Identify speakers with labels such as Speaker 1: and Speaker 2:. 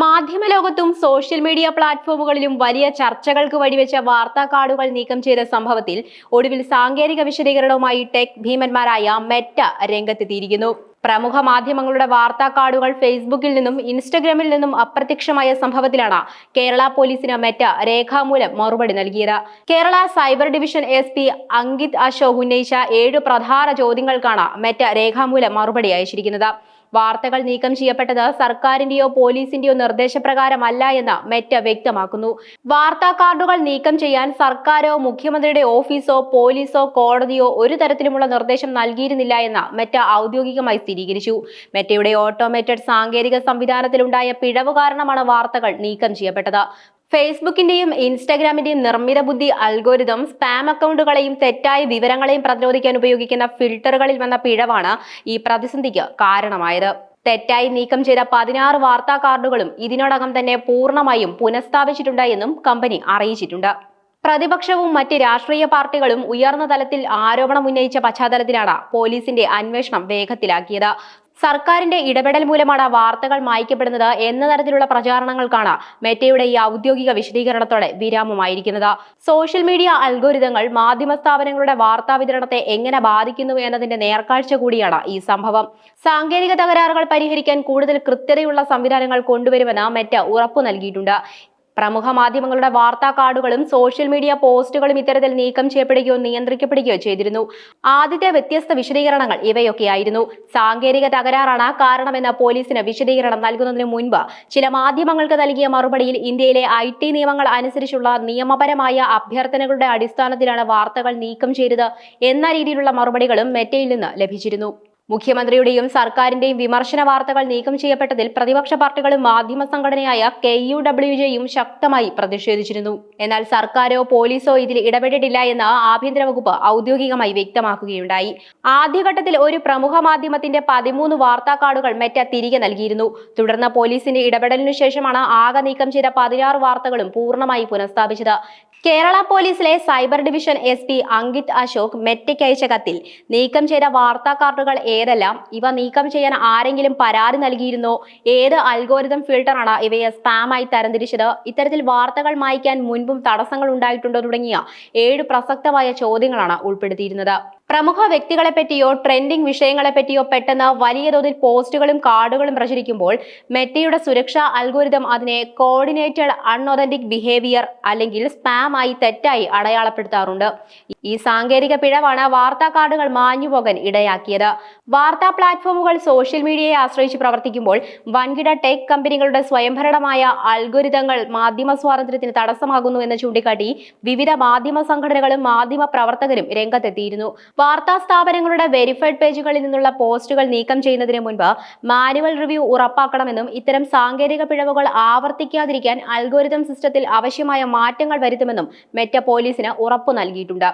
Speaker 1: മാധ്യമലോകത്തും social media പ്ലാറ്റ്ഫോമുകളിലും വലിയ ചർച്ചകൾക്ക് വഴിവെച്ച വാർത്താ കാർഡുകൾ നീക്കം ചെയ്ത സംഭവത്തിൽ ഒടുവിൽ സാങ്കേതിക വിശദീകരണവുമായി ടെക് ഭീമന്മാരായ മെറ്റ രംഗത്തെത്തിയിരിക്കുന്നു. പ്രമുഖ മാധ്യമങ്ങളുടെ വാർത്താ കാർഡുകൾ ഫേസ്ബുക്കിൽ നിന്നും ഇൻസ്റ്റഗ്രാമിൽ നിന്നും അപ്രത്യക്ഷമായ സംഭവത്തിലാണ് കേരള പോലീസിന് മെറ്റ രേഖാമൂലം മറുപടി നൽകിയത്. Kerala cyber division SP Ankit Ashok ഉന്നയിച്ച 7 പ്രധാന ചോദ്യങ്ങൾക്കാണ് മെറ്റ രേഖാമൂലം മറുപടി അയച്ചിരിക്കുന്നത്. വാർത്തകൾ നീക്കം ചെയ്യപ്പെട്ടത് സർക്കാരിന്റെയോ പോലീസിന്റെയോ നിർദ്ദേശപ്രകാരമല്ല എന്ന് മെറ്റ വ്യക്തമാക്കുന്നു. വാർത്താ കാർഡുകൾ നീക്കം ചെയ്യാൻ സർക്കാരോ മുഖ്യമന്ത്രിയുടെ ഓഫീസോ പോലീസോ കോടതിയോ ഒരു തരത്തിലുമുള്ള നിർദ്ദേശം നൽകിയിരുന്നില്ല എന്ന് മെറ്റ ഔദ്യോഗികമായി സ്ഥിരീകരിച്ചു. മെറ്റയുടെ ഓട്ടോമേറ്റഡ് സാങ്കേതിക സംവിധാനത്തിലുണ്ടായ പിഴവ് കാരണമാണ് വാർത്തകൾ നീക്കം ചെയ്യപ്പെട്ടത്. ഫേസ്ബുക്കിന്റെയും ഇൻസ്റ്റഗ്രാമിന്റെയും നിർമ്മിത ബുദ്ധി അൽഗോരിതം സ്പാം അക്കൗണ്ടുകളെയും തെറ്റായ വിവരങ്ങളെയും പ്രതിരോധിക്കാൻ ഉപയോഗിക്കുന്ന ഫിൽട്ടറുകളിൽ വന്ന പിഴവാണ് ഈ പ്രതിസന്ധിക്ക് കാരണമായത്. തെറ്റായി നീക്കം ചെയ്ത 16 വാർത്താ കാർഡുകളും ഇതിനോടകം തന്നെ പൂർണ്ണമായും പുനഃസ്ഥാപിച്ചിട്ടുണ്ട് എന്നും കമ്പനി അറിയിച്ചിട്ടുണ്ട്. പ്രതിപക്ഷവും മറ്റ് രാഷ്ട്രീയ പാർട്ടികളും ഉയർന്ന തലത്തിൽ ആരോപണം ഉന്നയിച്ച പശ്ചാത്തലത്തിലാണ് പോലീസിന്റെ അന്വേഷണം വേഗത്തിലാക്കിയത്. സർക്കാരിന്റെ ഇടപെടൽ മൂലമാണ് വാർത്തകൾ മായ്ക്കപ്പെടുന്നത് എന്ന തരത്തിലുള്ള പ്രചാരണങ്ങൾക്കാണ് മെറ്റയുടെ ഈ ഔദ്യോഗിക വിശദീകരണത്തോടെ വിരാമമായിരിക്കുന്നത്. സോഷ്യൽ മീഡിയ അൽഗോരിതങ്ങൾ മാധ്യമ സ്ഥാപനങ്ങളുടെ വാർത്താ വിതരണത്തെ എങ്ങനെ ബാധിക്കുന്നു എന്നതിന്റെ നേർക്കാഴ്ച കൂടിയാണ് ഈ സംഭവം. സാങ്കേതിക തകരാറുകൾ പരിഹരിക്കാൻ കൂടുതൽ കൃത്യതയുള്ള സംവിധാനങ്ങൾ കൊണ്ടുവരുമെന്ന് മെറ്റ ഉറപ്പു നൽകിയിട്ടുണ്ട്. പ്രമുഖ മാധ്യമങ്ങളുടെ വാർത്താ കാർഡുകളും സോഷ്യൽ മീഡിയ പോസ്റ്റുകളും ഇത്തരത്തിൽ നീക്കം ചെയ്യപ്പെടുകയോ നിയന്ത്രിക്കപ്പെടുകയോ ചെയ്തിരുന്നു. ആദ്യത്തെ വ്യത്യസ്ത വിശദീകരണങ്ങൾ ഇവയൊക്കെയായിരുന്നു. സാങ്കേതിക തകരാറാണ് കാരണമെന്ന് പോലീസിന് വിശദീകരണം നൽകുന്നതിന് മുൻപ് ചില മാധ്യമങ്ങൾക്ക് നൽകിയ മറുപടിയിൽ ഇന്ത്യയിലെ IT നിയമങ്ങൾ അനുസരിച്ചുള്ള നിയമപരമായ അഭ്യർത്ഥനകളുടെ അടിസ്ഥാനത്തിലാണ് വാർത്തകൾ നീക്കം ചെയ്തത് എന്ന രീതിയിലുള്ള മറുപടികളും മെറ്റയിൽ നിന്ന് ലഭിച്ചിരുന്നു. മുഖ്യമന്ത്രിയുടെയും സർക്കാരിന്റെയും വിമർശന വാർത്തകൾ നീക്കം ചെയ്യപ്പെട്ടതിൽ പ്രതിപക്ഷ പാർട്ടികളും മാധ്യമ സംഘടനയായ KUWJ ശക്തമായി പ്രതിഷേധിച്ചിരുന്നു. എന്നാൽ സർക്കാരോ പോലീസോ ഇതിൽ ഇടപെട്ടിട്ടില്ല എന്ന് ആഭ്യന്തര വകുപ്പ് ഔദ്യോഗികമായി വ്യക്തമാക്കുകയുണ്ടായി. ആദ്യഘട്ടത്തിൽ ഒരു പ്രമുഖ മാധ്യമത്തിന്റെ 13 വാർത്താ കാർഡുകൾ മെറ്റ തിരികെ നൽകിയിരുന്നു. തുടർന്ന് പോലീസിന്റെ ഇടപെടലിനു ശേഷമാണ് ആകെ നീക്കം ചെയ്ത 16 വാർത്തകളും പൂർണ്ണമായി പുനഃസ്ഥാപിച്ചത്. കേരള പോലീസിലെ cyber division SP Ankit Ashok മെറ്റയ്ക്ക് അയച്ച കത്തിൽ നീക്കം ചെയ്ത വാർത്താ കാർഡുകൾ ഏതെല്ലാം, ഇവ നീക്കം ചെയ്യാൻ ആരെങ്കിലും പരാതി നൽകിയിരുന്നോ, ഏത് അൽഗോരിതം ഫിൽട്ടറാണ് ഇവയെ സ്പാമായി തരംതിരിച്ചത്, ഇത്തരത്തിൽ വാർത്തകൾ മായ്ക്കാൻ മുൻപും തടസ്സങ്ങൾ ഉണ്ടായിട്ടുണ്ടോ തുടങ്ങിയ 7 പ്രസക്തമായ ചോദ്യങ്ങളാണ് ഉൾപ്പെടുത്തിയിരുന്നത്. പ്രമുഖ വ്യക്തികളെ പറ്റിയോ ട്രെൻഡിംഗ് വിഷയങ്ങളെ പറ്റിയോ പെട്ടെന്ന് വലിയ തോതിൽ പോസ്റ്റുകളും കാർഡുകളും പ്രചരിക്കുമ്പോൾ മെറ്റയുടെ സുരക്ഷാ അൽഗോരിതം അതിനെ കോർഡിനേറ്റഡ് അൺഒതന്റിക് ബിഹേവിയർ അല്ലെങ്കിൽ സ്പാം ആയി തെറ്റായി അടയാളപ്പെടുത്താറുണ്ട്. ഈ സാങ്കേതിക പിഴവാണ് വാർത്താ കാർഡുകൾ മാഞ്ഞുപോകാൻ ഇടയാക്കിയത്. വാർത്താ പ്ലാറ്റ്ഫോമുകൾ സോഷ്യൽ മീഡിയയെ ആശ്രയിച്ച് പ്രവർത്തിക്കുമ്പോൾ വൻകിട ടെക് കമ്പനികളുടെ സ്വയംഭരണമായ അൽഗോരിതങ്ങൾ മാധ്യമ സ്വാതന്ത്ര്യത്തിന് തടസ്സമാകുന്നു എന്ന് ചൂണ്ടിക്കാട്ടി വിവിധ മാധ്യമ സംഘടനകളും മാധ്യമ പ്രവർത്തകരും രംഗത്തെത്തിയിരുന്നു. വാർത്താ സ്ഥാപനങ്ങളുടെ വെരിഫൈഡ് പേജുകളിൽ നിന്നുള്ള പോസ്റ്റുകൾ നീക്കം ചെയ്യുന്നതിന് മുൻപ് മാനുവൽ റിവ്യൂ ഉറപ്പാക്കണമെന്നും ഇത്തരം സാങ്കേതിക പിഴവുകൾ ആവർത്തിക്കാതിരിക്കാൻ അൽഗോരിതം സിസ്റ്റത്തിൽ ആവശ്യമായ മാറ്റങ്ങൾ വരുത്തുമെന്നും മെറ്റ പോലീസിന് ഉറപ്പു നൽകിയിട്ടുണ്ട്.